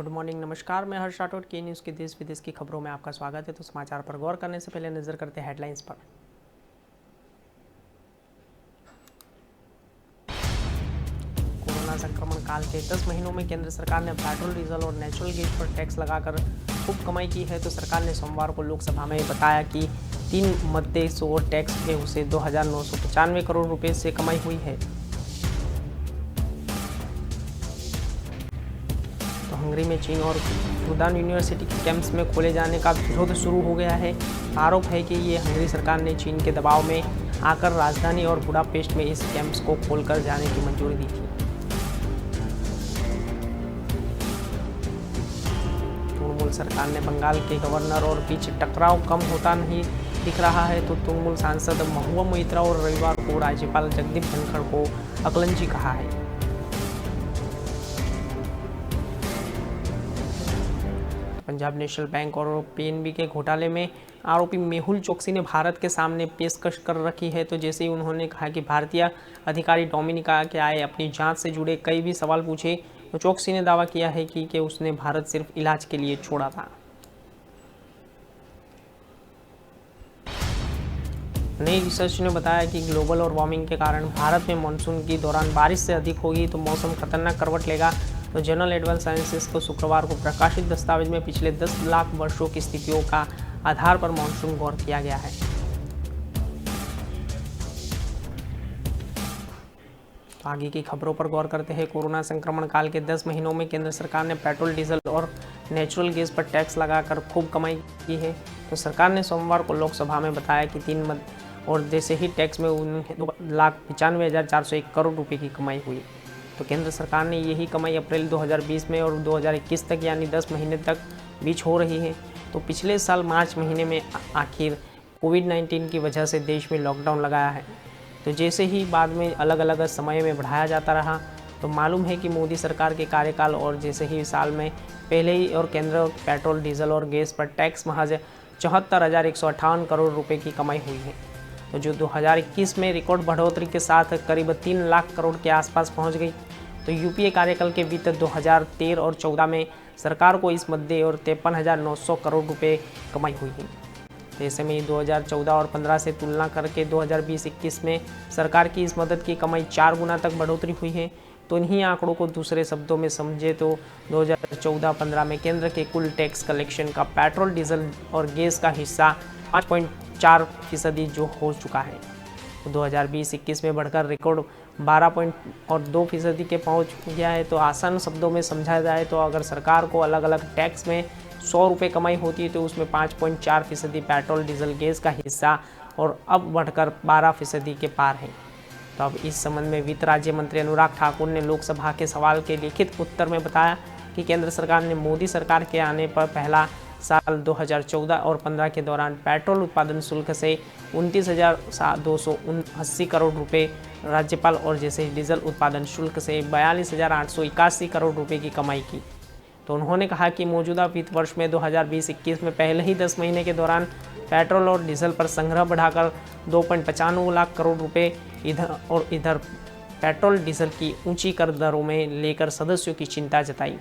Good morning, नमस्कार। मैं हर्ष राठौड़ के न्यूज़ के देश विदेश की खबरों में आपका स्वागत है। तो समाचार पर गौर करने से पहले नजर करते हैं हेडलाइंस पर। कोरोना संक्रमण काल के 10 महीनों में केंद्र सरकार ने पेट्रोल, डीजल और नेचुरल गैस पर टैक्स लगाकर खूब कमाई की है। तो सरकार ने सोमवार को लोकसभा में बताया कि 3 मददेशों और टैक्स के उसे 2,995 करोड़ रुपए से कमाई हुई है। तो हंगरी में चीन और फुदान यूनिवर्सिटी के कैंपस में खोले जाने का विरोध शुरू हो गया है। आरोप है कि ये हंगरी सरकार ने चीन के दबाव में आकर राजधानी और बुडापेस्ट में इस कैंपस को खोलकर जाने की मंजूरी दी थी। तृणमूल सरकार ने बंगाल के गवर्नर और बीच टकराव कम होता नहीं दिख रहा है। तो तृणमूल सांसद महुआ मोइत्रा और रविवार को राज्यपाल जगदीप धनखड़ को अकलंजी कहा है। पंजाब नेशनल बैंक और पीएनबी के घोटाले में आरोपी मेहुल चोकसी ने भारत के सामने पेशकश कर रखी है। तो जैसे ही उन्होंने कहा कि भारतीय अधिकारी डोमिनिका के आए अपनी जांच से जुड़े कई भी सवाल पूछे, तो चोकसी ने दावा किया है कि उसने भारत सिर्फ इलाज के लिए छोड़ा था। नई रिसर्च ने बताया कि ग्लोबल और वार्मिंग के कारण भारत में मानसून के दौरान बारिश से अधिक होगी तो मौसम खतरनाक करवट लेगा। तो जर्नल एडवांस साइंसेस को शुक्रवार को प्रकाशित दस्तावेज में पिछले 10 लाख वर्षों की स्थितियों का आधार पर मानसून गौर किया गया है। तो आगे की खबरों पर गौर करते हैं। कोरोना संक्रमण काल के 10 महीनों में केंद्र सरकार ने पेट्रोल, डीजल और नेचुरल गैस पर टैक्स लगाकर खूब कमाई की है। तो सरकार ने सोमवार को लोकसभा में बताया कि 3 मद और जैसे ही टैक्स में 2,95,401 करोड़ रुपए की कमाई हुई। तो केंद्र सरकार ने यही कमाई अप्रैल 2020 में और 2021 तक यानी 10 महीने तक बीच हो रही है। तो पिछले साल मार्च महीने में आखिर कोविड-19 की वजह से देश में लॉकडाउन लगाया है। तो जैसे ही बाद में अलग अलग समय में बढ़ाया जाता रहा, तो मालूम है कि मोदी सरकार के कार्यकाल और जैसे ही साल में पहले ही और केंद्र पेट्रोल, डीजल और गैस पर टैक्स महज 74,158 करोड़ रुपए की कमाई हुई है। तो जो 2021 में रिकॉर्ड बढ़ोतरी के साथ करीब 3 लाख करोड़ के आसपास पहुंच गई। तो यूपीए कार्यकाल के वित्त 2013 और 14 में सरकार को इस मद्दे और 53,900 करोड़ रुपए कमाई हुई है। तो ऐसे में 2014 और 15 से तुलना करके 2020-21 में सरकार की इस मदद की कमाई 4 गुना तक बढ़ोतरी हुई है। तो इन्हीं आंकड़ों को दूसरे शब्दों में समझे तो 2014-15 में केंद्र के कुल टैक्स कलेक्शन का पेट्रोल, डीजल और गैस का हिस्सा 5.4% जो हो चुका है। तो 2020-21 में बढ़कर रिकॉर्ड 12.2% के पहुंच गया है। तो आसान शब्दों में समझा जाए तो अगर सरकार को अलग अलग टैक्स में 100 रुपये कमाई होती है तो उसमें 5.4% पेट्रोल, डीजल, गैस का हिस्सा और अब बढ़कर 12% के पार है। तो अब इस संबंध में वित्त राज्य मंत्री अनुराग ठाकुर ने लोकसभा के सवाल के लिखित उत्तर में बताया कि केंद्र सरकार ने मोदी सरकार के आने पर पहला साल 2014 और 15 के दौरान पेट्रोल उत्पादन शुल्क से 29,280 करोड़ रुपए, राज्यपाल और जैसे डीजल उत्पादन शुल्क से 42,881 करोड़ रुपए की कमाई की। तो उन्होंने कहा कि मौजूदा वित्त वर्ष में 2020-21 में पहले ही 10 महीने के दौरान पेट्रोल और डीजल पर संग्रह बढ़ाकर 2.95 लाख करोड़ रुपए इधर पेट्रोल, डीजल की ऊंची कर दरों में लेकर सदस्यों की चिंता जताई।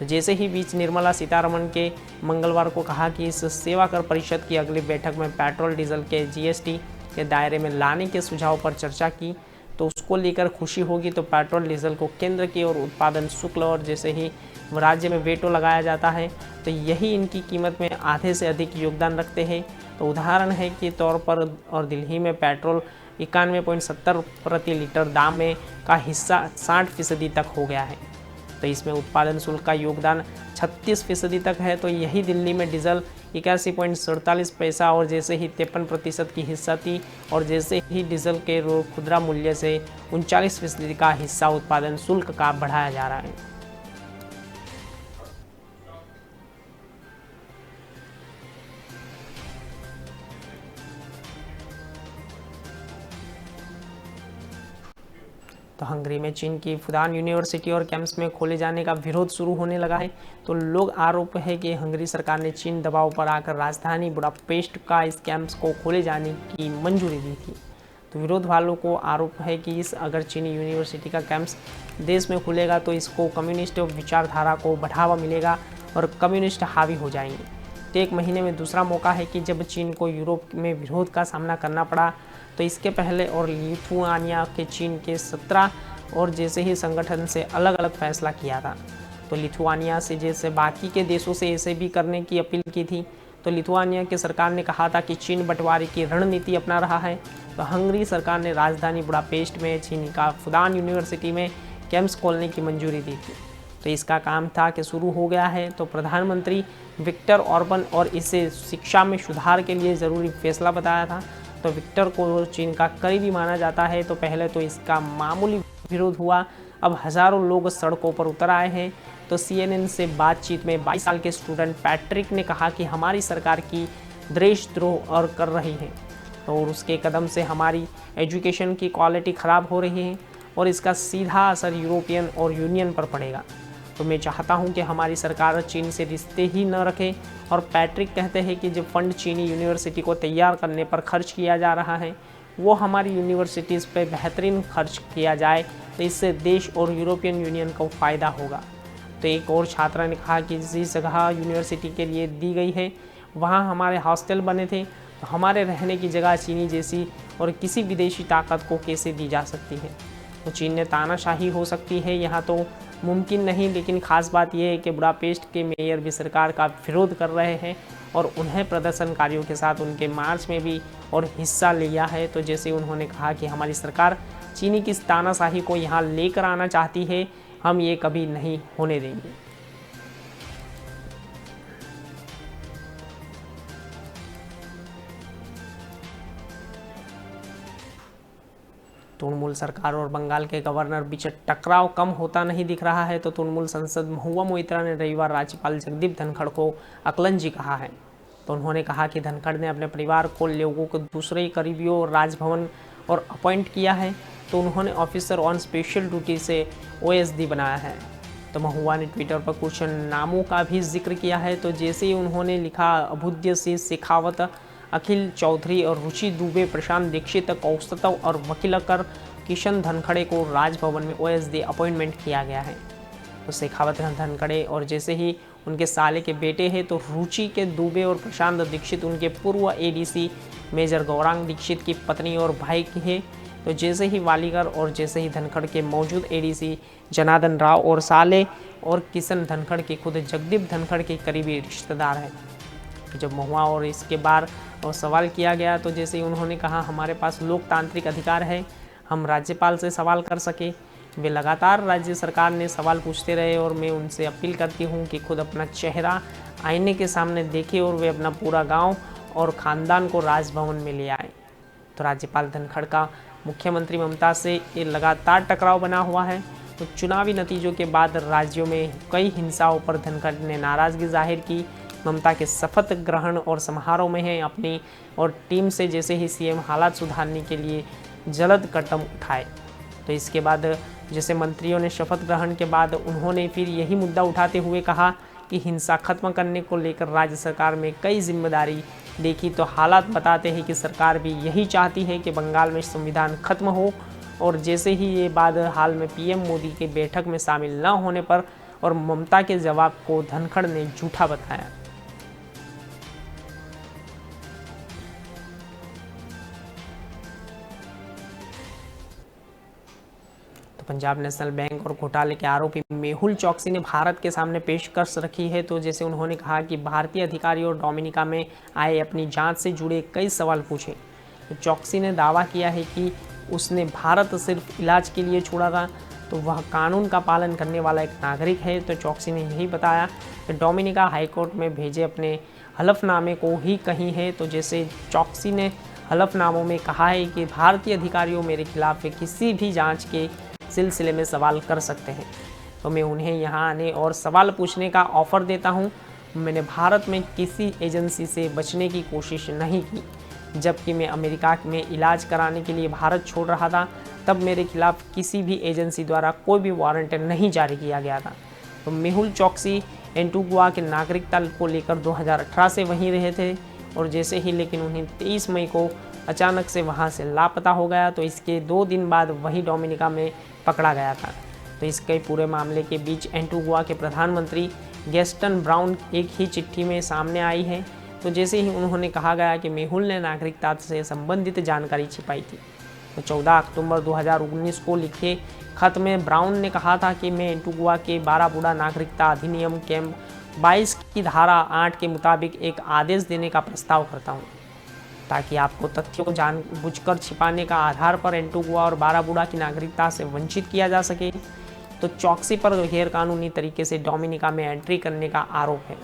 जैसे ही बीच निर्मला सीतारमण के मंगलवार को कहा कि इस सेवा कर परिषद की अगली बैठक में पेट्रोल, डीजल के जीएसटी के दायरे में लाने के सुझाव पर चर्चा की तो उसको लेकर खुशी होगी। तो पेट्रोल, डीजल को केंद्र की ओर उत्पादन शुल्क और जैसे ही राज्य में वेटो लगाया जाता है तो यही इनकी कीमत में आधे से अधिक योगदान रखते हैं। तो उदाहरण है कि तौर पर और दिल्ली में पेट्रोल 91.70 प्रति लीटर दाम में का हिस्सा 60% तक हो गया है। तो इसमें उत्पादन शुल्क का योगदान 36% तक है। तो यही दिल्ली में डीजल 81.47 पैसा और जैसे ही 53% की हिस्सा थी और जैसे ही डीजल के खुदरा मूल्य से 39% का हिस्सा उत्पादन शुल्क का बढ़ाया जा रहा है। तो हंगरी में चीन की फुदान यूनिवर्सिटी और कैंपस में खोले जाने का विरोध शुरू होने लगा है। तो लोग आरोप है कि हंगरी सरकार ने चीन दबाव पर आकर राजधानी बुडापेस्ट का इस कैंपस को खोले जाने की मंजूरी दी थी। तो विरोध वालों को आरोप है कि अगर चीनी यूनिवर्सिटी का कैंपस देश में खुलेगा तो इसको कम्युनिस्ट विचारधारा को बढ़ावा मिलेगा और कम्युनिस्ट हावी हो जाएंगे। तो एक महीने में दूसरा मौका है कि जब चीन को यूरोप में विरोध का सामना करना पड़ा, तो इसके पहले और लिथुआनिया के चीन के 17 और जैसे ही संगठन से अलग अलग फैसला किया था। तो लिथुआनिया से जैसे बाकी के देशों से ऐसे भी करने की अपील की थी। तो लिथुआनिया की सरकार ने कहा था कि चीन बंटवारे की रणनीति अपना रहा है। तो हंगरी सरकार ने राजधानी बुडापेस्ट में चीन का फुदान यूनिवर्सिटी में कैंपस खोलने की मंजूरी दी थी। तो इसका काम था कि शुरू हो गया है। तो प्रधानमंत्री विक्टर ऑर्बन और इसे शिक्षा में सुधार के लिए ज़रूरी फैसला बताया था। तो विक्टर को चीन का करीबी माना जाता है। तो पहले तो इसका मामूली विरोध हुआ, अब हज़ारों लोग सड़कों पर उतर आए हैं। तो CNN से बातचीत में 22 साल के स्टूडेंट पैट्रिक ने कहा कि हमारी सरकार की देशद्रोह और कर रही है, तो और उसके कदम से हमारी एजुकेशन की क्वालिटी ख़राब हो रही है और इसका सीधा असर यूरोपियन और यूनियन पर पड़ेगा। तो मैं चाहता हूं कि हमारी सरकार चीन से रिश्ते ही न रखे। और पैट्रिक कहते हैं कि जो फंड चीनी यूनिवर्सिटी को तैयार करने पर खर्च किया जा रहा है वो हमारी यूनिवर्सिटीज़ पर बेहतरीन खर्च किया जाए, तो इससे देश और यूरोपियन यूनियन को फ़ायदा होगा। तो एक और छात्रा ने कहा कि जिस जगह यूनिवर्सिटी के लिए दी गई है वहाँ हमारे हॉस्टल बने थे, तो हमारे रहने की जगह चीनी जैसी और किसी विदेशी ताकत को कैसे दी जा सकती है। तो चीन ने तानाशाही हो सकती है यहाँ तो मुमकिन नहीं, लेकिन ख़ास बात यह है कि बुडापेस्ट के मेयर भी सरकार का विरोध कर रहे हैं और उन्हें प्रदर्शनकारियों के साथ उनके मार्च में भी और हिस्सा लिया है। तो जैसे उन्होंने कहा कि हमारी सरकार चीनी की तानाशाही को यहाँ लेकर आना चाहती है, हम ये कभी नहीं होने देंगे। तृणमूल सरकार और बंगाल के गवर्नर बीच टकराव कम होता नहीं दिख रहा है। तो तृणमूल सांसद महुआ मोइत्रा ने रविवार राज्यपाल जगदीप धनखड़ को अकलंजी कहा है। तो उन्होंने कहा कि धनखड़ ने अपने परिवार को लोगों को दूसरे करीबियों और राजभवन और अपॉइंट किया है। तो उन्होंने ऑफिसर ऑन स्पेशल ड्यूटी से OSD बनाया है। तो महुआ ने ट्विटर पर कुछ नामों का भी जिक्र किया है। तो जैसे ही उन्होंने लिखा, अभूद्य सिंह शेखावत, अखिल चौधरी और रुचि दुबे, प्रशांत दीक्षित, कौस्तव और वकीलकर किशन धनखड़े को राजभवन में OSD अपॉइंटमेंट किया गया है। तो शेखावत धनखड़े और जैसे ही उनके साले के बेटे हैं, तो रुचि के दुबे और प्रशांत दीक्षित उनके पूर्व ADC मेजर गौरांग दीक्षित की पत्नी और भाई की है। तो जैसे ही वालीकर और जैसे ही धनखड़ के मौजूद ADC जनार्दन राव और साले और किशन धनखड़ के खुद जगदीप धनखड़ के करीबी रिश्तेदार हैं। जब महुआ और इसके बार और सवाल किया गया, तो जैसे ही उन्होंने कहा हमारे पास लोकतांत्रिक अधिकार है, हम राज्यपाल से सवाल कर सके। वे लगातार राज्य सरकार ने सवाल पूछते रहे और मैं उनसे अपील करती हूँ कि खुद अपना चेहरा आईने के सामने देखे और वे अपना पूरा गांव और ख़ानदान को राजभवन में ले आए। तो राज्यपाल धनखड़ का मुख्यमंत्री ममता से ये लगातार टकराव बना हुआ है। तो चुनावी नतीजों के बाद राज्यों में कई हिंसाओं पर धनखड़ ने नाराज़गी जाहिर की। ममता के शपथ ग्रहण और समारोह में है अपनी और टीम से जैसे ही CM हालात सुधारने के लिए जल्द कदम उठाए। तो इसके बाद जैसे मंत्रियों ने शपथ ग्रहण के बाद उन्होंने फिर यही मुद्दा उठाते हुए कहा कि हिंसा खत्म करने को लेकर राज्य सरकार में कई जिम्मेदारी देखी। तो हालात बताते हैं कि सरकार भी यही चाहती है कि बंगाल में संविधान खत्म हो। और जैसे ही ये बात हाल में PM मोदी के बैठक में शामिल न होने पर और ममता के जवाब को धनखड़ ने झूठा बताया। तो पंजाब नेशनल बैंक और घोटाले के आरोपी मेहुल चौकसी ने भारत के सामने पेशकश रखी है। तो जैसे उन्होंने कहा कि भारतीय अधिकारियों डोमिनिका में आए अपनी जांच से जुड़े कई सवाल पूछे। तो चौकसी ने दावा किया है कि उसने भारत सिर्फ इलाज के लिए छोड़ा था, तो वह कानून का पालन करने वाला एक नागरिक है। तो चौकसी ने यही बताया कि डोमिनिका हाईकोर्ट में भेजे अपने हलफनामे को ही कही है। तो जैसे चौकसी ने हलफनामों में कहा है कि भारतीय अधिकारियों मेरे खिलाफ किसी भी जांच के सिलसिले में सवाल कर सकते हैं, तो मैं उन्हें यहाँ आने और सवाल पूछने का ऑफ़र देता हूँ। मैंने भारत में किसी एजेंसी से बचने की कोशिश नहीं की। जबकि मैं अमेरिका में इलाज कराने के लिए भारत छोड़ रहा था, तब मेरे खिलाफ किसी भी एजेंसी द्वारा कोई भी वारंट नहीं जारी किया गया था। तो मेहुल चौकसी एंटीगुआ के नागरिकता को लेकर 2018 से वहीं रहे थे और जैसे ही लेकिन उन्हें 23 मई को अचानक से वहां से लापता हो गया। तो इसके 2 दिन बाद वही डोमिनिका में पकड़ा गया था। तो इसके पूरे मामले के बीच एंटीगुआ के प्रधानमंत्री गैस्टन ब्राउन एक ही चिट्ठी में सामने आई है। तो जैसे ही उन्होंने कहा गया कि मेहुल ने नागरिकता से संबंधित जानकारी छिपाई थी। तो 14 अक्टूबर 2019 को लिखे खत में ब्राउन ने कहा था कि मैं एंटीगुआ के बाराबूडा नागरिकता अधिनियम कैंप 22 की धारा 8 के मुताबिक एक आदेश देने का प्रस्ताव करता हूँ, ताकि आपको तथ्यों को जानबूझकर छिपाने का आधार पर एंटीगुआ और बाराबूडा की नागरिकता से वंचित किया जा सके। तो चौकसी पर गैरकानूनी तरीके से डोमिनिका में एंट्री करने का आरोप है,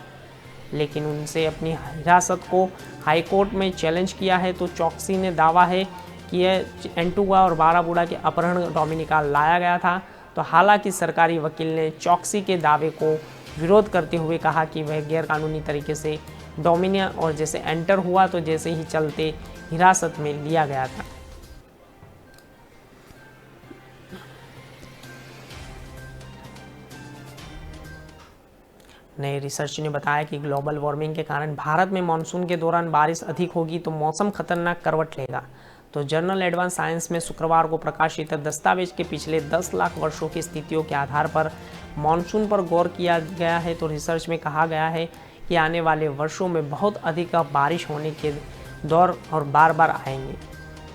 लेकिन उनसे अपनी हिरासत को हाईकोर्ट में चैलेंज किया है। तो चौकसी ने दावा है कि यह एंटीगुआ और बाराबूडा के अपहरण डोमिनिका लाया गया था। तो हालांकि सरकारी वकील ने चौकसी के दावे को विरोध करते हुए कहा कि वह गैरकानूनी तरीके से डोमिनिया और जैसे एंटर हुआ तो जैसे ही चलते हिरासत में लिया गया था। नए रिसर्च ने बताया कि ग्लोबल वार्मिंग के कारण भारत में मानसून के दौरान बारिश अधिक होगी तो मौसम खतरनाक करवट लेगा। तो जर्नल एडवांस साइंस में शुक्रवार को प्रकाशित दस्तावेज के पिछले 10 लाख वर्षों की स्थितियों के आधार पर मानसून पर गौर किया गया है। तो रिसर्च में कहा गया है कि आने वाले वर्षों में बहुत अधिक बारिश होने के दौर और बार बार आएंगे।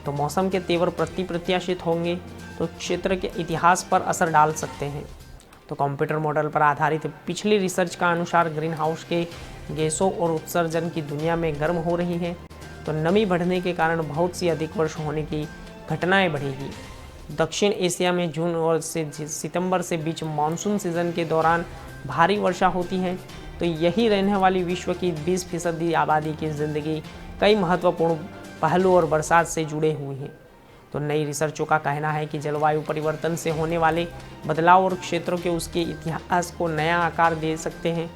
तो मौसम के तेवर प्रत्याशित होंगे तो क्षेत्र के इतिहास पर असर डाल सकते हैं। तो कंप्यूटर मॉडल पर आधारित पिछली रिसर्च का अनुसार ग्रीन हाउस के गैसों और उत्सर्जन की दुनिया में गर्म हो रही है। तो नमी बढ़ने के कारण बहुत सी अधिक वर्ष होने की घटनाएं बढ़ेगी। दक्षिण एशिया में जून और से सितंबर से बीच मानसून सीजन के दौरान भारी वर्षा होती है। तो यही रहने वाली विश्व की 20% आबादी की ज़िंदगी कई महत्वपूर्ण पहलू और बरसात से जुड़े हुए हैं। तो नई रिसर्चों का कहना है कि जलवायु परिवर्तन से होने वाले बदलाव और क्षेत्रों के उसके इतिहास को नया आकार दे सकते हैं।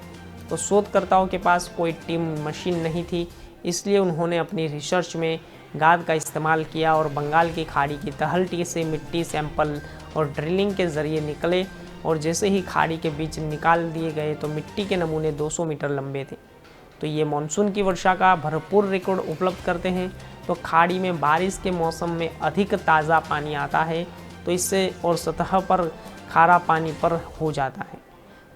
तो शोधकर्ताओं के पास कोई टीम मशीन नहीं थी, इसलिए उन्होंने अपनी रिसर्च में गाद का इस्तेमाल किया और बंगाल की खाड़ी की तलहटी से मिट्टी सैंपल और ड्रिलिंग के जरिए निकले। और जैसे ही खाड़ी के बीच निकाल दिए गए तो मिट्टी के नमूने 200 मीटर लंबे थे। तो ये मानसून की वर्षा का भरपूर रिकॉर्ड उपलब्ध करते हैं। तो खाड़ी में बारिश के मौसम में अधिक ताज़ा पानी आता है, तो इससे और सतह पर खारा पानी पर हो जाता है।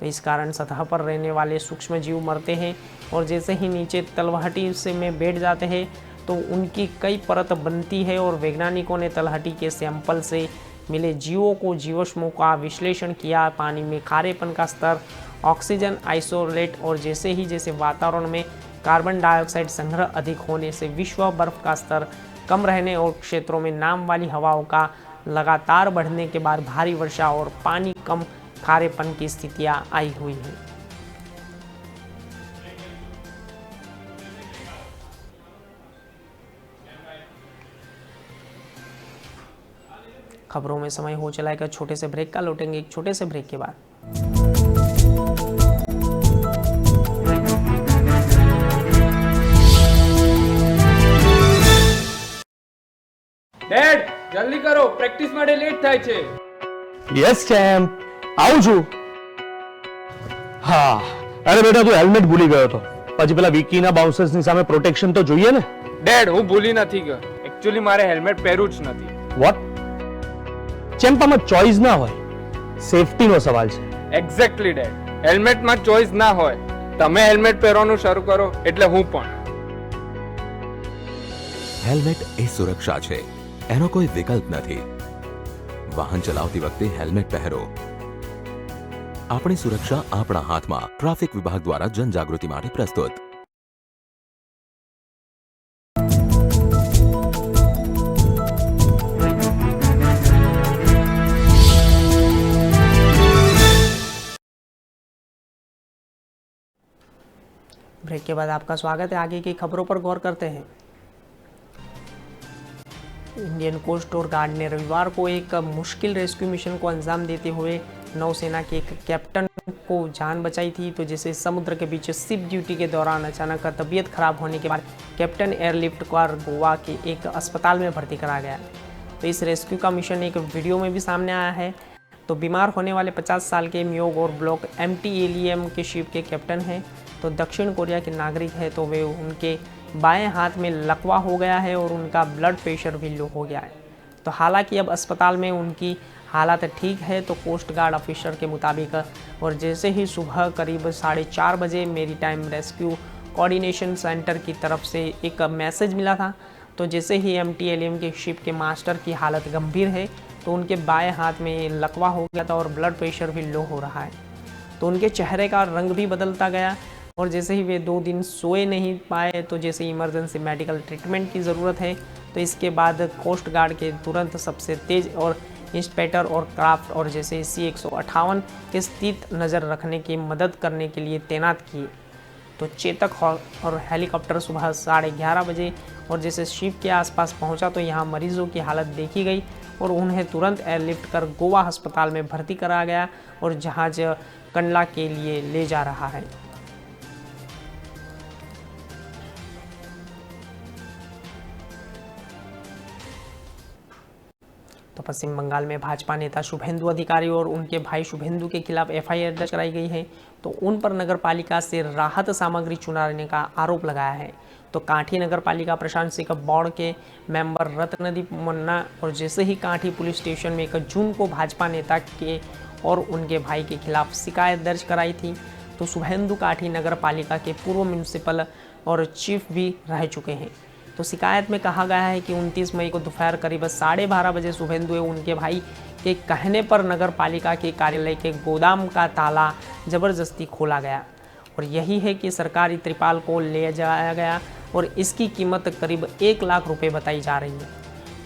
तो इस कारण सतह पर रहने वाले सूक्ष्म जीव मरते हैं और जैसे ही नीचे तलहटी से में बैठ जाते हैं तो उनकी कई परत बनती है। और वैज्ञानिकों ने तलहटी के सैंपल से मिले जीवों को जीवाश्मों का विश्लेषण किया। पानी में खारेपन का स्तर, ऑक्सीजन आइसोलेट और जैसे वातावरण में कार्बन डाइऑक्साइड संग्रह अधिक होने से विश्व बर्फ का स्तर कम रहने और क्षेत्रों में नाम वाली हवाओं का लगातार बढ़ने के बाद भारी वर्षा और पानी कम खारेपन की स्थितियां आई हुई हैं। खबरों में समय हो चला है कि छोटे से ब्रेक का, लौटेंगे एक छोटे से ब्रेक के बाद। ડેડ જલ્દી કરો, પ્રેક્ટિસ માટે લેટ થાય છે. યસ ચેમ્પ, આવું છું. હા, અરે બેટા તું હેલ્મેટ ભૂલી ગયો હતો. પછી પેલા વિકીના બાઉન્સર્સની સામે પ્રોટેક્શન તો જોઈએ ને. ડેડ હું ભૂલી નથી ગયો. એક્ચ્યુઅલી મારે હેલ્મેટ પહેરવું જ નથી. વોટ? ચેમ્પ આમાં ચોઇસ ના હોય, સેફટીનો સવાલ છે. એક્ઝેક્ટલી ડેડ, હેલ્મેટમાં ચોઇસ ના હોય. તમે હેલ્મેટ પહેરવાનું શરૂ કરો એટલે હું પણ. હેલ્મેટ એ સુરક્ષા છે, એનો કોઈ વિકલ્પ નથી. વાહન ચલાવતી વખતે હેલ્મેટ પહેરો. આપણી સુરક્ષા આપણા હાથમાં. ટ્રાફિક વિભાગ દ્વારા જનજાગૃતિ માટે પ્રસ્તુત. ब्रेक के बाद आपका स्वागत है। आगे की खबरों पर गौर करते हैं। इंडियन कोस्ट गार्ड ने रविवार को एक मुश्किल रेस्क्यू मिशन को अंजाम देते हुए नौसेना के एक कैप्टन को जान बचाई थी। तो जैसे समुद्र के बीच शिप ड्यूटी के दौरान अचानक तबीयत खराब होने के बाद कैप्टन एयरलिफ्ट कर गोवा के एक अस्पताल में भर्ती करा गया। तो इस रेस्क्यू का मिशन एक वीडियो में भी सामने आया है। तो बीमार होने वाले 50 साल के म्योग और ब्लॉक MT एलियम के शिप के कैप्टन हैं। तो दक्षिण कोरिया के नागरिक है। तो वे उनके बाएं हाथ में लकवा हो गया है और उनका ब्लड प्रेशर भी लो हो गया है। तो हालांकि अब अस्पताल में उनकी हालत ठीक है। तो कोस्ट गार्ड ऑफिसर के मुताबिक और जैसे ही सुबह करीब 4:30 बजे मेरी टाइम रेस्क्यू कोऑर्डिनेशन सेंटर की तरफ से एक मैसेज मिला था। तो जैसे ही MTLM के शिप के मास्टर की हालत गंभीर है, तो उनके बाएं हाथ में लकवा हो गया था और ब्लड प्रेशर भी लो हो रहा है। तो उनके चेहरे का रंग भी बदलता गया और जैसे ही वे 2 दिन सोए नहीं पाए, तो जैसे इमरजेंसी मेडिकल ट्रीटमेंट की ज़रूरत है। तो इसके बाद कोस्ट गार्ड के तुरंत सबसे तेज़ और इंस्पेक्टर और क्राफ्ट और जैसे C-158 के स्थित नज़र रखने की मदद करने के लिए तैनात किए। तो चेतक और हेलीकॉप्टर सुबह 11:30 बजे और जैसे शिप के आसपास पहुंचा, तो यहाँ मरीजों की हालत देखी गई और उन्हें तुरंत एयरलिफ्ट कर गोवा अस्पताल में भर्ती करा गया और जहाज कंडला के लिए ले जा रहा है। तो पश्चिम बंगाल में भाजपा नेता शुभेंदु अधिकारी और उनके भाई शुभेंदु के खिलाफ FIR दर्ज कराई गई है। तो उन पर नगरपालिका से राहत सामग्री चुराने का आरोप लगाया है। तो कांठी नगरपालिका प्रशासनिक बोर्ड के मेंबर रत्नदीप मन्ना और जैसे ही कांठी पुलिस स्टेशन में 1 जून को भाजपा नेता के और उनके भाई के खिलाफ शिकायत दर्ज कराई थी। तो शुभेंदु कांठी नगरपालिका के पूर्व म्यूनिसिपल और चीफ भी रह चुके हैं। तो शिकायत में कहा गया है कि 29 मई को दोपहर करीब 12:30 बजे शुभेंदु एवं उनके भाई के कहने पर नगर पालिका के कार्यालय के गोदाम का ताला जबरदस्ती खोला गया और यही है कि सरकारी त्रिपाल को ले जाया गया और इसकी कीमत करीब 1 लाख रुपए बताई जा रही है।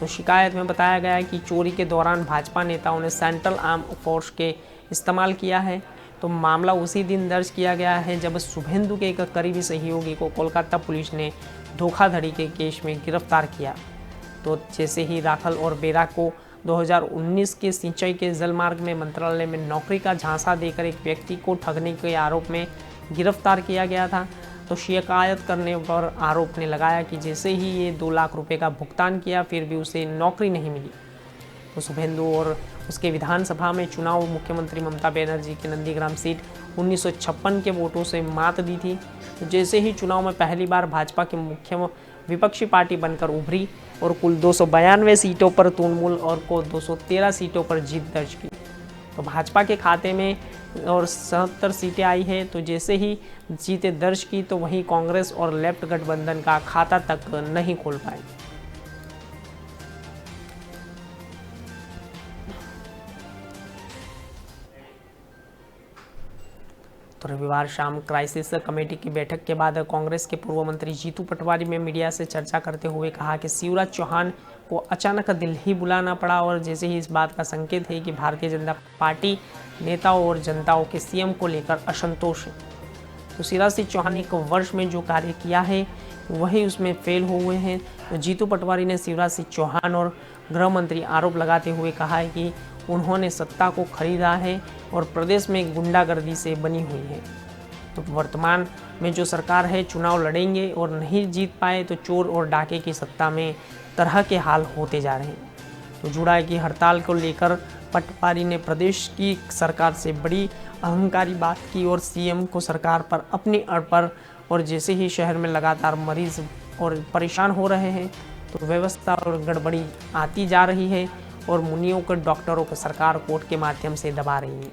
तो शिकायत में बताया गया है कि चोरी के दौरान भाजपा नेताओं ने सेंट्रल आर्म फोर्स के इस्तेमाल किया है। तो मामला उसी दिन दर्ज किया गया है जब शुभेंदु के एक करीबी सहयोगी को कोलकाता पुलिस ने धोखाधड़ी के केस में गिरफ्तार किया। तो जैसे ही राखल और बेरा को 2019 के सिंचाई के जलमार्ग में मंत्रालय में नौकरी का झांसा देकर एक व्यक्ति को ठगने के आरोप में गिरफ्तार किया गया था। तो शिकायत करने पर आरोप ने लगाया कि जैसे ही ये 2 लाख रुपए का भुगतान किया फिर भी उसे नौकरी नहीं मिली। तो शुभेंदु और उसके विधानसभा में चुनाव मुख्यमंत्री ममता बनर्जी की नंदीग्राम सीट 1956 के वोटों से मात दी थी। तो जैसे ही चुनाव में पहली बार भाजपा की मुख्य विपक्षी पार्टी बनकर उभरी और कुल 292 सीटों पर तृणमूल और को 213 सीटों पर जीत दर्ज की। तो भाजपा के खाते में और 77 सीटें आई है। तो जैसे ही जीतें दर्ज की तो वहीं कांग्रेस और लेफ्ट गठबंधन का खाता तक नहीं खोल पाए। तो रविवार शाम क्राइसिस कमेटी की बैठक के बाद कांग्रेस के पूर्व मंत्री जीतू पटवारी ने मीडिया से चर्चा करते हुए कहा कि शिवराज चौहान को अचानक दिल्ली बुलाना पड़ा और जैसे ही इस बात का संकेत है कि भारतीय जनता पार्टी नेताओं और जनताओं के CM को लेकर असंतोष है। तो शिवराज सिंह चौहान 1 वर्ष में जो कार्य किया है वही उसमें फेल हुए हैं। तो जीतू पटवारी ने शिवराज सिंह चौहान और गृह मंत्री आरोप लगाते हुए कहा है कि उन्होंने सत्ता को खरीदा है और प्रदेश में गुंडागर्दी से बनी हुई है। तो वर्तमान में जो सरकार है चुनाव लड़ेंगे और नहीं जीत पाए तो चोर और डाके की सत्ता में तरह के हाल होते जा रहे हैं। तो जुड़ाई की हड़ताल को लेकर पटवारी ने प्रदेश की सरकार से बड़ी अहंकारी बात की और CM को सरकार पर अपनी अड़ पर और जैसे ही शहर में लगातार मरीज और परेशान हो रहे हैं तो व्यवस्था और गड़बड़ी आती जा रही है और मुनियों को डॉक्टरों को सरकार कोर्ट के माध्यम से दबा रही है।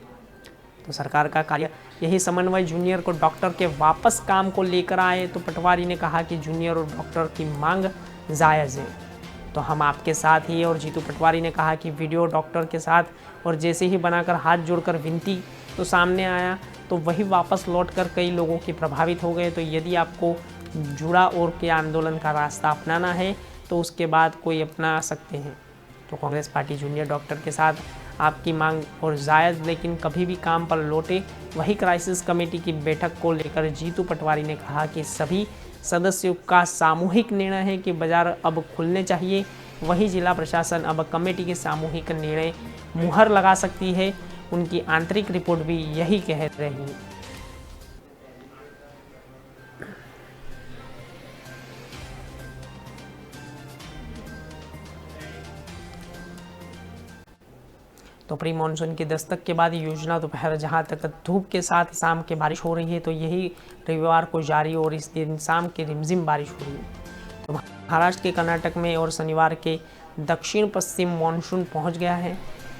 तो सरकार का कार्य यही समन्वय जूनियर को डॉक्टर के वापस काम को लेकर आए। तो पटवारी ने कहा कि जूनियर और डॉक्टर की मांग जायज़ है तो हम आपके साथ ही। और जीतू पटवारी ने कहा कि वीडियो डॉक्टर के साथ और जैसे ही बनाकर हाथ जोड़कर विनती तो सामने आया तो वही वापस लौटकर कई लोगों की प्रभावित हो गए। तो यदि आपको जुड़ा और के आंदोलन का रास्ता अपनाना है तो उसके बाद कोई अपना सकते हैं। तो कांग्रेस पार्टी जूनियर डॉक्टर के साथ आपकी मांग और जायज़ लेकिन कभी भी काम पर लौटे। वही क्राइसिस कमेटी की बैठक को लेकर जीतू पटवारी ने कहा कि सभी सदस्यों का सामूहिक निर्णय है कि बाजार अब खुलने चाहिए। वही जिला प्रशासन अब कमेटी के सामूहिक निर्णय मुहर लगा सकती है। उनकी आंतरिक रिपोर्ट भी यही कह रही है। तो प्री मानसून की दस्तक के बाद योजना दोपहर जहां तक धूप के साथ शाम के बारिश हो रही है, तो यही रविवार को जारी और इस दिन शाम के रिमझिम बारिश हो रही है। तो महाराष्ट्र के कर्नाटक में और शनिवार के दक्षिण पश्चिम मानसून पहुंच गया है।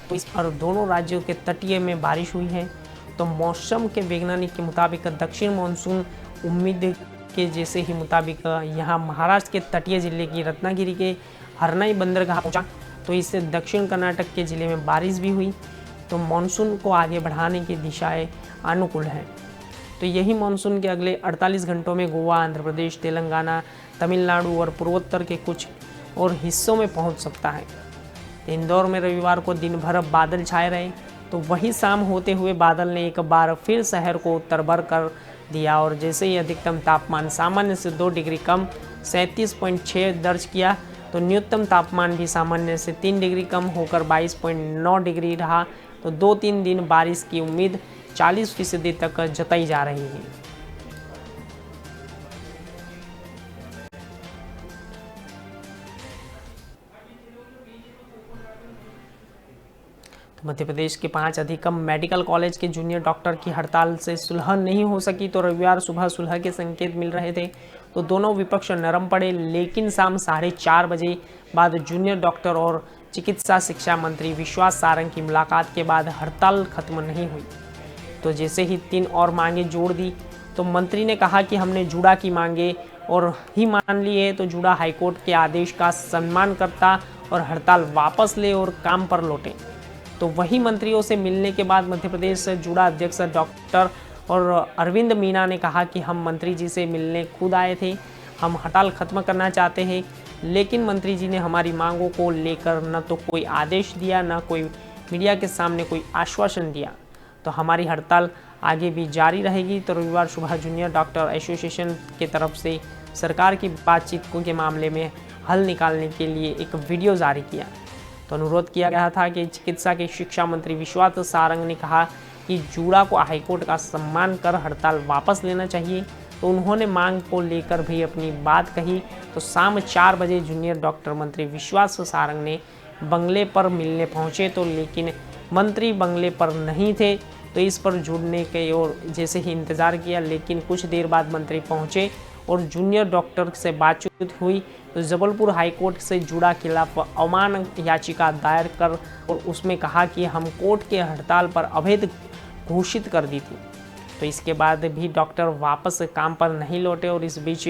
तो इस पर दोनों राज्यों के तटीय में बारिश हुई है। तो मौसम के वैज्ञानिक के मुताबिक दक्षिण मानसून उम्मीद के जैसे ही मुताबिक यहाँ महाराष्ट्र के तटीय जिले की रत्नागिरी के हरनाई बंदरगाह पहुँचा। तो इससे दक्षिण कर्नाटक के ज़िले में बारिश भी हुई। तो मानसून को आगे बढ़ाने की दिशाएं अनुकूल हैं। तो यही मानसून के अगले 48 घंटों में गोवा, आंध्र प्रदेश, तेलंगाना, तमिलनाडु और पूर्वोत्तर के कुछ और हिस्सों में पहुंच सकता है। इंदौर में रविवार को दिन भर बादल छाए रहे। तो वही शाम होते हुए बादल ने एक बार फिर शहर को तरबतर कर दिया और जैसे ही अधिकतम तापमान सामान्य से 2 डिग्री कम 37.6 दर्ज किया, तो न्यूनतम तापमान भी सामान्य से 3 डिग्री कम होकर 22.9 डिग्री रहा। तो 2-3 दिन बारिश की उम्मीद 40% तक जताई जा रही है। मध्य प्रदेश के 5 अधिकतम मेडिकल कॉलेज के जूनियर डॉक्टर की हड़ताल से सुलह नहीं हो सकी। तो रविवार सुबह सुलह के संकेत मिल रहे थे। तो दोनों विपक्ष नरम पड़े, लेकिन शाम 4:30 बजे बाद जूनियर डॉक्टर और चिकित्सा शिक्षा मंत्री विश्वास सारंग की मुलाकात के बाद हड़ताल खत्म नहीं हुई। तो जैसे ही 3 और मांगे जोड़ दी, तो मंत्री ने कहा कि हमने जूडा की मांगे और ही मान ली है, तो जूडा हाईकोर्ट के आदेश का सम्मान करता और हड़ताल वापस ले और काम पर लौटे। तो वही मंत्रियों से मिलने के बाद मध्य प्रदेश जूडा अध्यक्ष डॉक्टर और अरविंद मीना ने कहा कि हम मंत्री जी से मिलने खुद आए थे, हम हड़ताल खत्म करना चाहते हैं, लेकिन मंत्री जी ने हमारी मांगों को लेकर न तो कोई आदेश दिया, न कोई मीडिया के सामने कोई आश्वासन दिया। तो हमारी हड़ताल आगे भी जारी रहेगी। तो रविवार सुबह जूनियर डॉक्टर एसोसिएशन की तरफ से सरकार की बातचीत के मामले में हल निकालने के लिए एक वीडियो जारी किया। तो अनुरोध किया गया था कि चिकित्सा के शिक्षा मंत्री विश्वास सारंग ने कहा कि जूडा को हाईकोर्ट का सम्मान कर हड़ताल वापस लेना चाहिए। तो उन्होंने मांग को लेकर भी अपनी बात कही। तो शाम 4 बजे जूनियर डॉक्टर मंत्री विश्वास सारंग ने बंगले पर मिलने पहुंचे, तो लेकिन मंत्री बंगले पर नहीं थे। तो इस पर जुड़ने के और जैसे ही इंतज़ार किया, लेकिन कुछ देर बाद मंत्री पहुंचे और जूनियर डॉक्टर से बातचीत हुई। तो जबलपुर हाईकोर्ट से जूडा के खिलाफ अवमानना याचिका दायर कर और उसमें कहा कि हम कोर्ट के हड़ताल पर अवैध घोषित कर दी थी। तो इसके बाद भी डॉक्टर वापस काम पर नहीं लौटे और इस बीच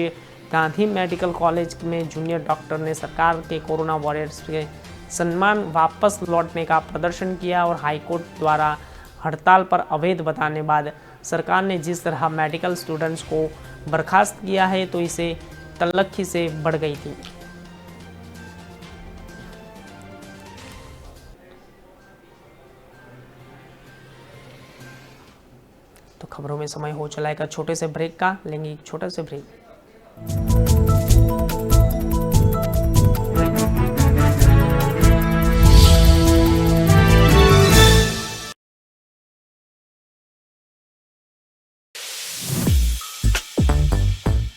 गांधी मेडिकल कॉलेज में जूनियर डॉक्टर ने सरकार के कोरोना वॉरियर्स के सम्मान वापस लौटने का प्रदर्शन किया और हाईकोर्ट द्वारा हड़ताल पर अवैध बताने बाद सरकार ने जिस तरह मेडिकल स्टूडेंट्स को बर्खास्त किया है, तो इसे तल्लखी से बढ़ गई थी। तो खबरों में समय हो चला है छोटे से ब्रेक का, लेंगे एक छोटा से ब्रेक।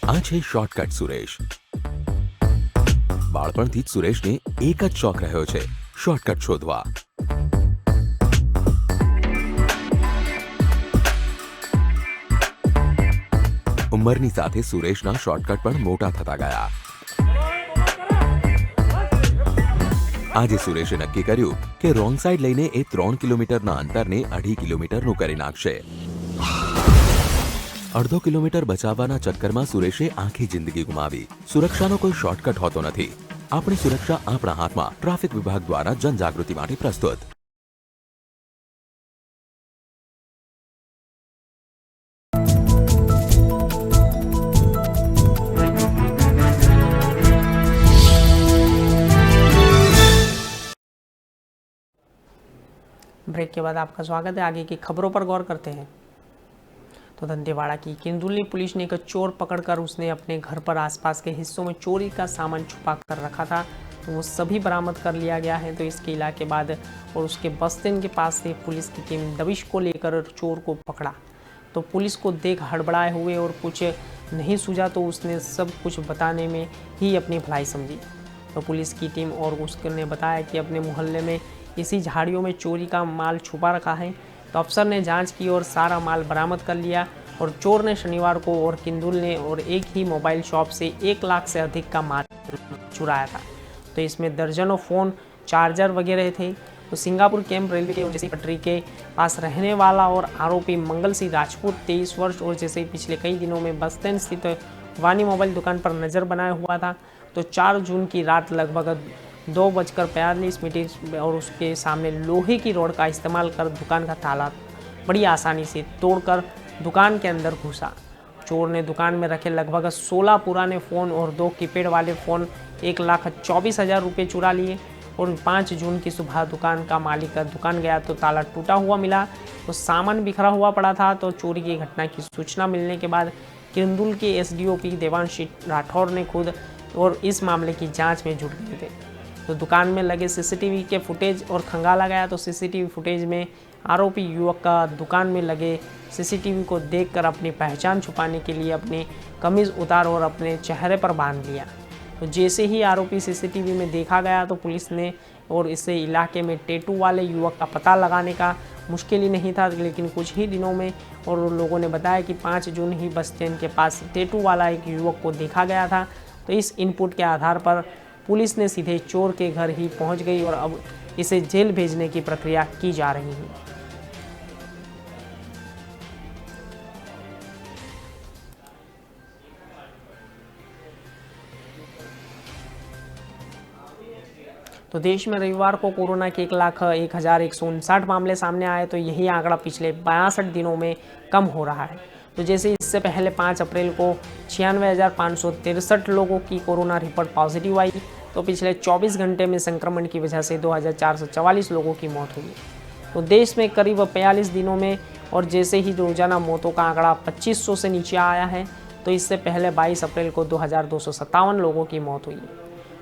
આ છે શોર્ટકટ સુરેશ. બાળપણથી જ સુરેશને એક જ શોખ રહ્યો છે, શોર્ટકટ શોધવા. ઉંમરની સાથે સુરેશના શોર્ટકટ પણ મોટા થતા ગયા. આજે સુરેશે નક્કી કર્યું કે રોંગ સાઈડ લઈને એ 3 કિલોમીટરના અંતરને 2.5 કિલોમીટરનું કરી નાખશે. 1/2 કિલોમીટર બચાવવાના ચક્કરમાં સુરેશે આખી જિંદગી ગુમાવી. સુરક્ષાનો કોઈ શોર્ટકટ હોતો નથી. આપણી સુરક્ષા આપણા હાથમાં. ટ્રાફિક વિભાગ દ્વારા જનજાગૃતિ માટે પ્રસ્તુત. ब्रेक के बाद आपका स्वागत है। आगे की खबरों पर गौर करते हैं। तो दंतेवाड़ा की किंदुली पुलिस ने एक चोर पकड़कर उसने अपने घर पर आसपास के हिस्सों में चोरी का सामान छुपा कर रखा था, तो वो सभी बरामद कर लिया गया है। तो इसके इलाके बाद और उसके बस्तिन के पास से पुलिस की टीम दबिश को लेकर चोर को पकड़ा। तो पुलिस को देख हड़बड़ाए हुए और कुछ नहीं सूझा, तो उसने सब कुछ बताने में ही अपनी भलाई समझी। तो पुलिस की टीम और उसने बताया कि अपने मोहल्ले में इसी झाड़ियों में चोरी का माल छुपा रखा है। तो अफसर ने जांच की और सारा माल बरामद कर लिया और चोर ने शनिवार को और किंदुल ने और एक ही मोबाइल शॉप से 1 लाख से अधिक का माल चुराया था। तो इसमें दर्जनों फ़ोन, चार्जर वगैरह थे। तो सिंगापुर कैंप रेलवे के जैसी पटरी के पास रहने वाला और आरोपी मंगल सिंह राजपूत 23 वर्ष और जैसे पिछले कई दिनों में बस स्टैंड स्थित वानी मोबाइल दुकान पर नज़र बनाया हुआ था। तो 4 जून की रात लगभग 2:45 और उसके सामने लोहे की रॉड का इस्तेमाल कर दुकान का ताला बड़ी आसानी से तोड़कर दुकान के अंदर घुसा। चोर ने दुकान में रखे लगभग 16 पुराने फ़ोन और 2 कीपैड वाले फ़ोन 1,24,000 रुपये चुरा लिए। और 5 जून की सुबह दुकान का मालिक का दुकान गया तो ताला टूटा हुआ मिला, तो सामान बिखरा हुआ पड़ा था। तो चोरी की घटना की सूचना मिलने के बाद किरंदुल के एसडीओपी देवांशी राठौर ने खुद और इस मामले की जांच में जुट गए थे। तो दुकान में लगे सीसीटीवी के फुटेज और खंगाला गया। तो सीसीटीवी फुटेज में आरोपी युवक का दुकान में लगे सीसीटीवी को देखकर अपनी पहचान छुपाने के लिए अपनी कमीज़ उतार और अपने चेहरे पर बांध लिया। तो जैसे ही आरोपी सीसीटीवी में देखा गया तो पुलिस ने और इससे इलाके में टैटू वाले युवक का पता लगाने का मुश्किल ही नहीं था। लेकिन कुछ ही दिनों में और लोगों ने बताया कि 5 जून ही बस स्टैंड के पास टैटू वाला एक युवक को देखा गया था। तो इस इनपुट के आधार पर पुलिस ने सीधे चोर के घर ही पहुंच गई और अब इसे जेल भेजने की प्रक्रिया की जा रही है। तो देश में रविवार को कोरोना के 1,01,159 मामले सामने आए। तो यही आंकड़ा पिछले 62 दिनों में कम हो रहा है। तो जैसे इससे पहले 5 अप्रैल को 96,563 लोगों की कोरोना रिपोर्ट पॉजिटिव आई। तो पिछले 24 घंटे में संक्रमण की वजह से 2,444 लोगों की मौत हुई। तो देश में करीब 42 दिनों में और जैसे ही रोजाना मौतों का आंकड़ा 2500 से नीचे आया है। तो इससे पहले 22 अप्रैल को 2,257 लोगों की मौत हुई।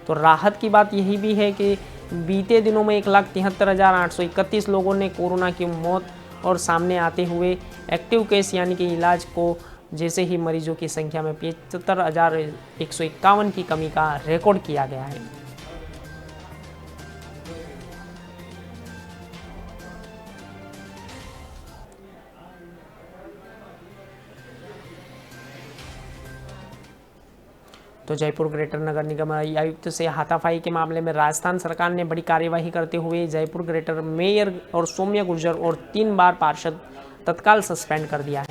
तो राहत की बात यही भी है कि बीते दिनों में 1,73,831 लोगों ने कोरोना की मौत और सामने आते हुए एक्टिव केस यानी कि इलाज को जैसे ही मरीजों की संख्या में 75,151 की कमी का रिकॉर्ड किया गया है। तो जयपुर ग्रेटर नगर निगम आयुक्त से हाथापाई के मामले में राजस्थान सरकार ने बड़ी कार्यवाही करते हुए जयपुर ग्रेटर मेयर और सौम्या गुर्जर और 3 बार पार्षद तत्काल सस्पेंड कर दिया है।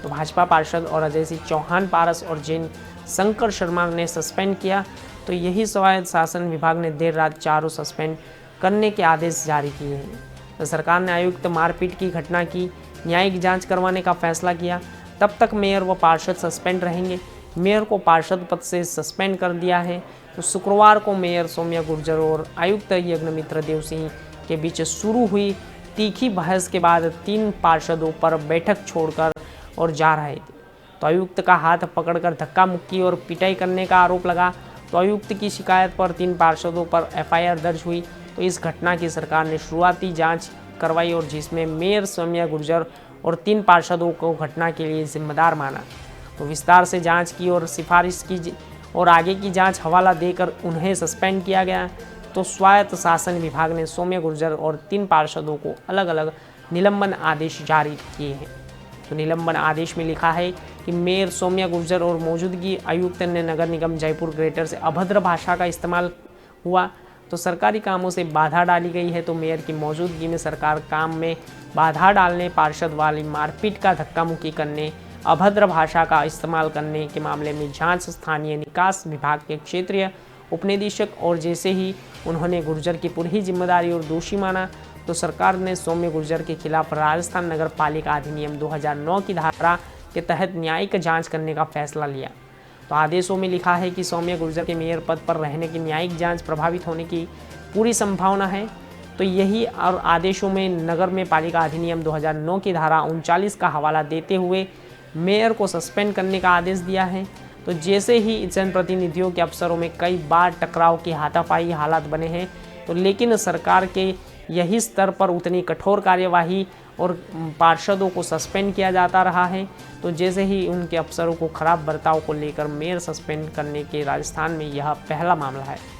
तो भाजपा पार्षद और अजय सिंह चौहान पारस और जैन शंकर शर्मा ने सस्पेंड किया। तो यही स्वायत्त शासन विभाग ने देर रात चारों सस्पेंड करने के आदेश जारी किए हैं। तो सरकार ने आयुक्त मारपीट की घटना की न्यायिक जाँच करवाने का फैसला किया। तब तक मेयर व पार्षद सस्पेंड रहेंगे। मेयर को पार्षद पद से सस्पेंड कर दिया है। तो शुक्रवार को मेयर सौम्या गुर्जर और आयुक्त यज्ञमित्र देव सिंह के बीच शुरू हुई तीखी बहस के बाद 3 पार्षदों पर बैठक छोड़कर और जा रहे थे। तो आयुक्त का हाथ पकड़कर धक्का मुक्की और पिटाई करने का आरोप लगा। तो आयुक्त की शिकायत पर 3 पार्षदों पर एफआईआर दर्ज हुई। तो इस घटना की सरकार ने शुरुआती जाँच करवाई और जिसमें मेयर सौम्या गुर्जर और 3 पार्षदों को घटना के लिए जिम्मेदार माना। तो विस्तार से जांच की और सिफारिश की और आगे की जांच हवाला देकर उन्हें सस्पेंड किया गया। तो स्वायत्त शासन विभाग ने सौम्या गुर्जर और 3 पार्षदों को अलग अलग निलंबन आदेश जारी किए हैं। तो निलंबन आदेश में लिखा है कि मेयर सौम्या गुर्जर और मौजूदगी आयुक्त ने नगर निगम जयपुर ग्रेटर से अभद्र भाषा का इस्तेमाल हुआ। तो सरकारी कामों से बाधा डाली गई है। तो मेयर की मौजूदगी में सरकार काम में बाधा डालने, पार्षद वाली मारपीट का धक्का मुक्की करने, अभद्र भाषा का इस्तेमाल करने के मामले में जांच स्थानीय निकास विभाग के क्षेत्रीय उपनिदेशक और जैसे ही उन्होंने गुर्जर की पूरी जिम्मेदारी और दोषी माना। तो सरकार ने सौम्य गुर्जर के खिलाफ राजस्थान नगर पालिका अधिनियम 2009 की धारा के तहत न्यायिक जांच करने का फैसला लिया। तो आदेशों में लिखा है कि सौम्य गुर्जर के मेयर पद पर रहने की न्यायिक जांच प्रभावित होने की पूरी संभावना है। तो यही और आदेशों में नगर में पालिका अधिनियम 2009 की धारा 39 का हवाला देते हुए मेयर को सस्पेंड करने का आदेश दिया है। तो जैसे ही जनप्रतिनिधियों के अफसरों में कई बार टकराव की हाथापाई हालात बने हैं। तो लेकिन सरकार के यही स्तर पर उतनी कठोर कार्यवाही और पार्षदों को सस्पेंड किया जाता रहा है। तो जैसे ही उनके अफसरों को खराब बर्ताव को लेकर मेयर सस्पेंड करने के राजस्थान में यह पहला मामला है।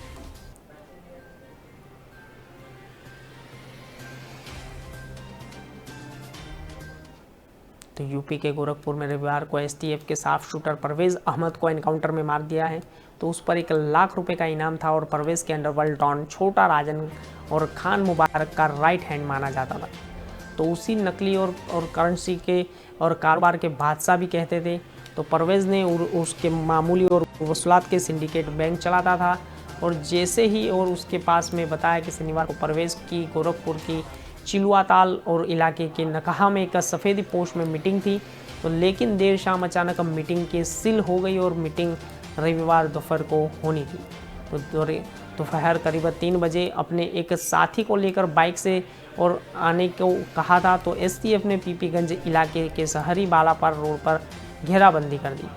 तो यूपी के गोरखपुर में रविवार को एसटीएफ के साफ शूटर परवेज अहमद को एनकाउंटर में मार दिया है। तो उस पर 1 लाख रुपए का इनाम था और परवेज के अंडरवर्ल्ड डॉन छोटा राजन और खान मुबारक का राइट हैंड माना जाता था। तो उसी नकली और करेंसी के और कारोबार के बादशाह भी कहते थे। तो परवेज ने उसके मामूली और वसूलात के सिंडिकेट बैंक चलाता था और जैसे ही और उसके पास में बताया कि शनिवार को परवेज की गोरखपुर की चिलुआताल और इलाके के नकहा में एक सफ़ेदी पोश में मीटिंग थी। तो लेकिन देर शाम अचानक मीटिंग की सील हो गई और मीटिंग रविवार दोपहर को होनी थी। तो दोपहर करीब 3 बजे अपने एक साथी को लेकर बाइक से और आने को कहा था। तो एसटीएफ ने पीपीगंज इलाके के शहरी बालापार रोड पर घेराबंदी कर दी।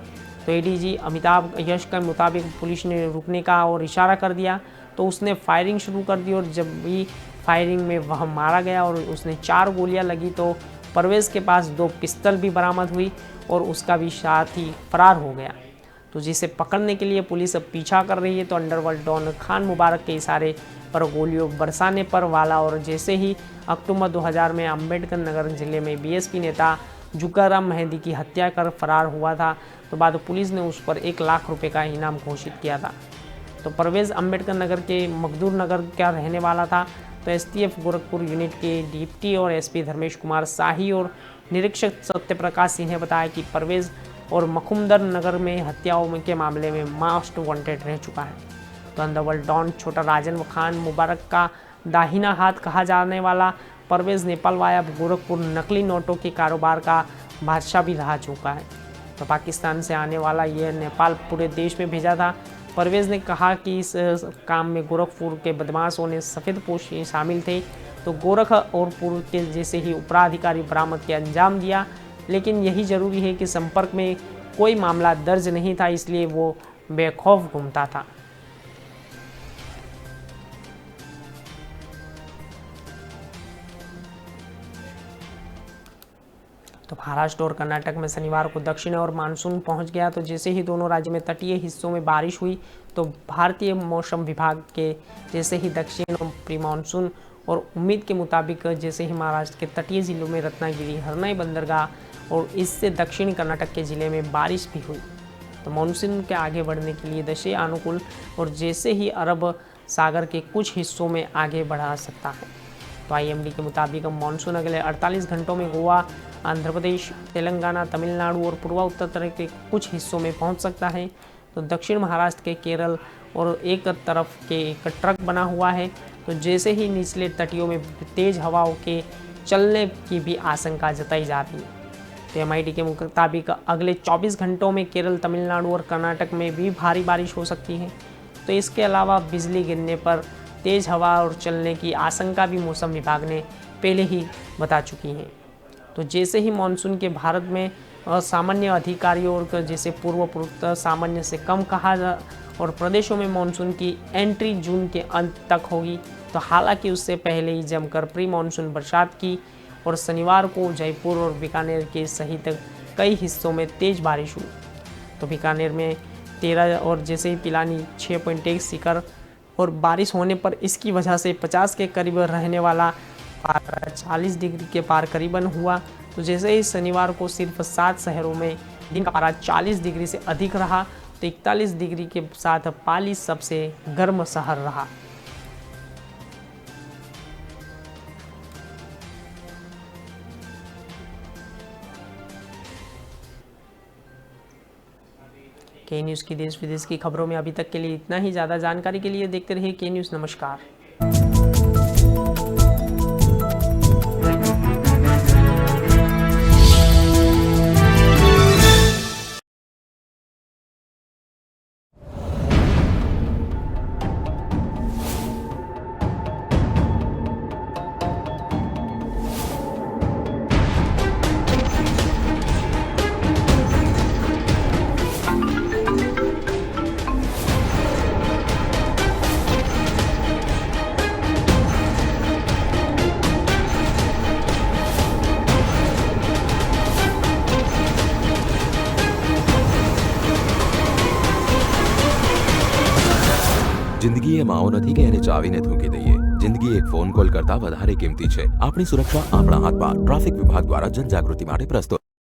तो एडीजी अमिताभ यश के मुताबिक पुलिस ने रुकने का और इशारा कर दिया तो उसने फायरिंग शुरू कर दी और जब भी फायरिंग में वह मारा गया और उसने 4 गोलियां लगी तो परवेज के पास 2 पिस्तल भी बरामद हुई और उसका भी साथी फरार हो गया। तो जिसे पकड़ने के लिए पुलिस अब पीछा कर रही है। तो अंडरवर्ल्ड डॉन खान मुबारक के इशारे पर गोलियों बरसाने पर वाला और जैसे ही अक्टूबर 2000 में अम्बेडकर नगर जिले में बीएसपी नेता जुकाराम मेहंदी की हत्या कर फरार हुआ था। तो बाद पुलिस ने उस पर 1 लाख रुपए का इनाम घोषित किया था। तो परवेज अम्बेडकर नगर के मखदूर नगर का रहने वाला था। तो एसटीएफ गोरखपुर यूनिट के डिप्टी और एसपी धर्मेश कुमार शाही और निरीक्षक सत्यप्रकाश सिंह ने बताया कि परवेज और मखुमदर नगर में हत्याओं के मामले में मोस्ट वांटेड रह चुका है। तो अंडरवर्ल्ड डॉन छोटा राजन खान मुबारक का दाहिना हाथ कहा जाने वाला परवेज नेपाल वाया गोरखपुर नकली नोटों के कारोबार का बादशाह भी रह चुका है। तो पाकिस्तान से आने वाला यह नेपाल पूरे देश में भेजा था। परवेज ने कहा कि इस काम में गोरखपुर के बदमाशों ने सफ़ेद पोश शामिल थे। तो गोरखपुर के जैसे ही अपराधिकारी बरामद के अंजाम दिया, लेकिन यही ज़रूरी है कि संपर्क में कोई मामला दर्ज नहीं था, इसलिए वो बेखौफ घूमता था। तो महाराष्ट्र और कर्नाटक में शनिवार को दक्षिण और मानसून पहुंच गया। तो जैसे ही दोनों राज्य में तटीय हिस्सों में बारिश हुई तो भारतीय मौसम विभाग के जैसे ही दक्षिण और प्री मानसून और उम्मीद के मुताबिक जैसे ही महाराष्ट्र के तटीय जिलों में रत्नागिरी, हरनाई बंदरगाह और इससे दक्षिणी कर्नाटक के ज़िले में बारिश भी हुई। तो मानसून के आगे बढ़ने के लिए दशे अनुकूल और जैसे ही अरब सागर के कुछ हिस्सों में आगे बढ़ा सकता है। तो आईएमडी के मुताबिक मानसून अगले 48 घंटों में गोवा, आंध्र प्रदेश, तेलंगाना, तमिलनाडु और पूर्वा उत्तर के कुछ हिस्सों में पहुंच सकता है। तो दक्षिण महाराष्ट्र के केरल और एक तरफ के एक ट्रक बना हुआ है। तो जैसे ही निचले तटियों में तेज़ हवाओं के चलने की भी आशंका जताई जा रही है। तो एमआईडी के मुताबिक अगले 24 घंटों में केरल, तमिलनाडु और कर्नाटक में भी भारी बारिश हो सकती है। तो इसके अलावा बिजली गिरने पर तेज़ हवा और चलने की आशंका भी मौसम विभाग ने पहले ही बता चुकी है। तो जैसे ही मानसून के भारत में सामान्य अधिकारियों और जैसे पूर्वपूर्त सामान्य से कम कहा और प्रदेशों में मानसून की एंट्री जून के अंत तक होगी। तो हालांकि उससे पहले ही जमकर प्री मानसून बरसात की और शनिवार को जयपुर और बीकानेर के सहित कई हिस्सों में तेज़ बारिश हुई। तो बीकानेर में 13 और जैसे ही पिलानी 6.1 शिखर और बारिश होने पर इसकी वजह से 50 के करीब रहने वाला पारा 40 डिग्री के पार करीबन हुआ। तो जैसे ही शनिवार को सिर्फ 7 शहरों में दिन का पारा 40 डिग्री से अधिक रहा। तो 41 डिग्री के साथ पाली सबसे गर्म शहर रहा। के न्यूज़ की देश विदेश की खबरों में अभी तक के लिए इतना ही। ज़्यादा जानकारी के लिए देखते रहिए के न्यूज़। नमस्कार। જિંદગી એ માઓ નથી કે એને ચાવીને થૂંકી દઈએ. જિંદગી એક ફોન કોલ કરતા વધારે કિંમતી છે. આપણી સુરક્ષા આપણા હાથમાં. ટ્રાફિક વિભાગ દ્વારા જનજાગૃતિ માટે પ્રસ્તુત.